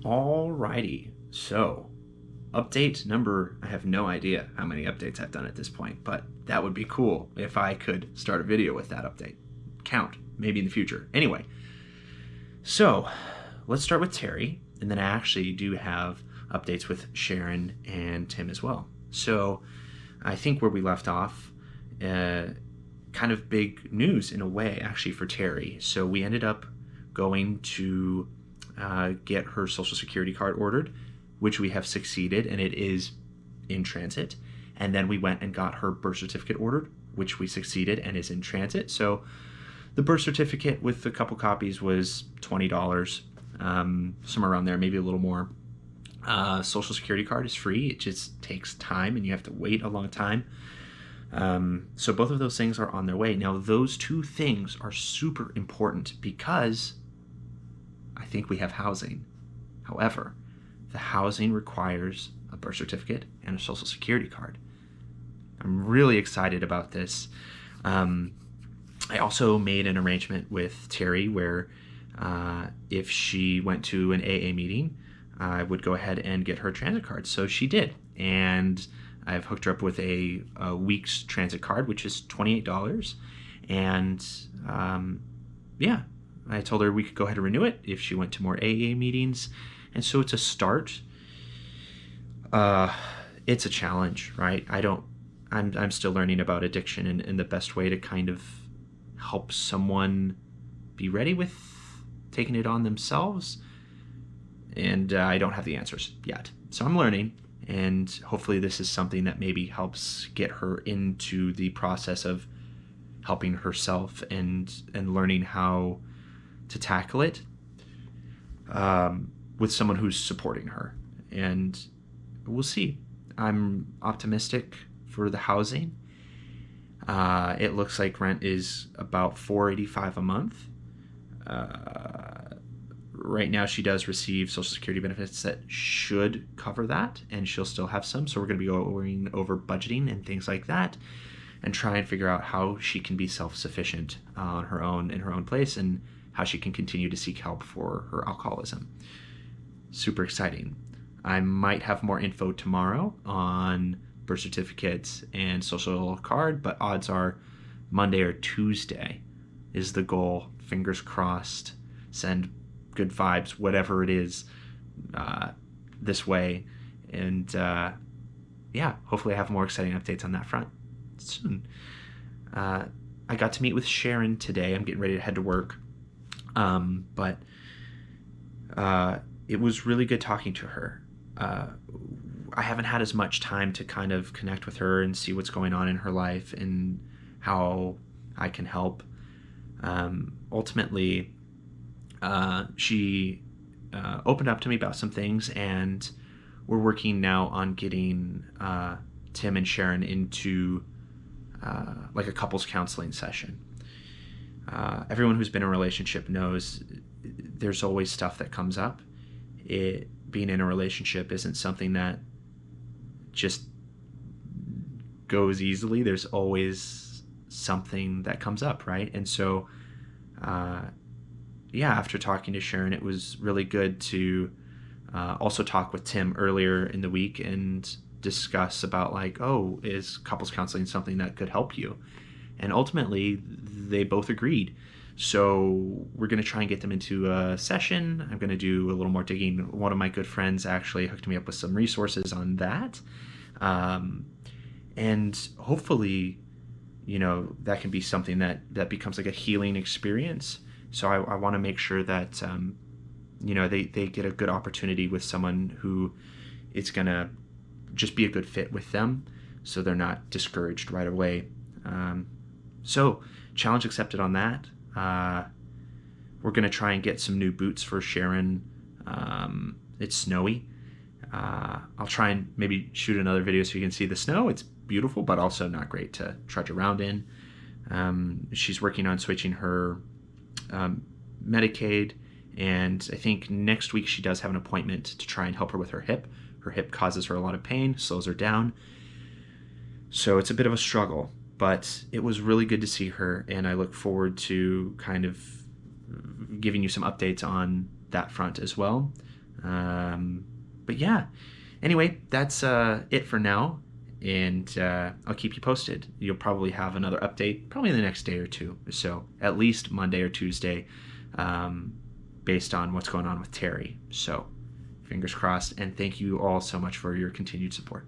Alrighty, so update number, I have no idea how many updates I've done at this point, but that would be cool if I could start a video with that update. Count, maybe in the future. Anyway, so let's start with Terry, and then I actually do have updates with Sharon and Tim as well. So I think where we left off, kind of big news in a way actually for Terry. So we ended up going to get her social security card ordered, which we have succeeded, and it is in transit. And then we went and got her birth certificate ordered, which we succeeded and is in transit. So the birth certificate with a couple copies was $20, somewhere around there, maybe a little more. Social security card is free. It just takes time and you have to wait a long time. So both of those things are on their way. Now, those two things are super important because I think we have housing. However, the housing requires a birth certificate and a social security card. I'm really excited about this. I also made an arrangement with Terry where if she went to an AA meeting, I would go ahead and get her transit card. So she did. And I've hooked her up with a week's transit card, which is $28. And yeah, I told her we could go ahead and renew it if she went to more AA meetings. And so it's a start. It's a challenge, right? I'm still learning about addiction and the best way to kind of help someone be ready with taking it on themselves. And I don't have the answers yet. So I'm learning, and hopefully this is something that maybe helps get her into the process of helping herself and learning how to tackle it with someone who's supporting her. And we'll see. I'm optimistic for the housing. It looks like rent is about $485 a month. Right now she does receive Social Security benefits that should cover that, and she'll still have some. So we're going to be going over budgeting and things like that and try and figure out how she can be self-sufficient on her own, in her own place, and how she can continue to seek help for her alcoholism. Super exciting. I might have more info tomorrow on birth certificates and social card, but odds are Monday or Tuesday is the goal. Fingers crossed. Send good vibes, whatever it is, this way. And yeah, hopefully I have more exciting updates on that front soon. I got to meet with Sharon today. I'm getting ready to head to work. But it was really good talking to her. I haven't had as much time to kind of connect with her and see what's going on in her life and how I can help. Ultimately, she opened up to me about some things, and we're working now on getting Tim and Sharon into like a couples counseling session. Everyone who's been in a relationship knows there's always stuff that comes up. Being in a relationship isn't something that just goes easily. There's always something that comes up, right? And so yeah, after talking to Sharon, it was really good to also talk with Tim earlier in the week and discuss about like, oh, is couples counseling something that could help you? And ultimately, they both agreed. So we're going to try and get them into a session. I'm going to do a little more digging. One of my good friends actually hooked me up with some resources on that. And hopefully, you know, that can be something that becomes like a healing experience. So I want to make sure that, you know, they get a good opportunity with someone who is going to just be a good fit with them, so they're not discouraged right away. So challenge accepted on that. We're going to try and get some new boots for Sharon. It's snowy. I'll try and maybe shoot another video so you can see the snow. It's beautiful, but also not great to trudge around in. She's working on switching her Medicaid, and I think next week she does have an appointment to try and help her with her hip. Her hip causes her a lot of pain, slows her down. So it's a bit of a struggle, but it was really good to see her, and I look forward to kind of giving you some updates on that front as well. But yeah, anyway, that's it for now. And I'll keep you posted. You'll probably have another update probably in the next day or two. So at least Monday or Tuesday, based on what's going on with Terry. So fingers crossed. And thank you all so much for your continued support.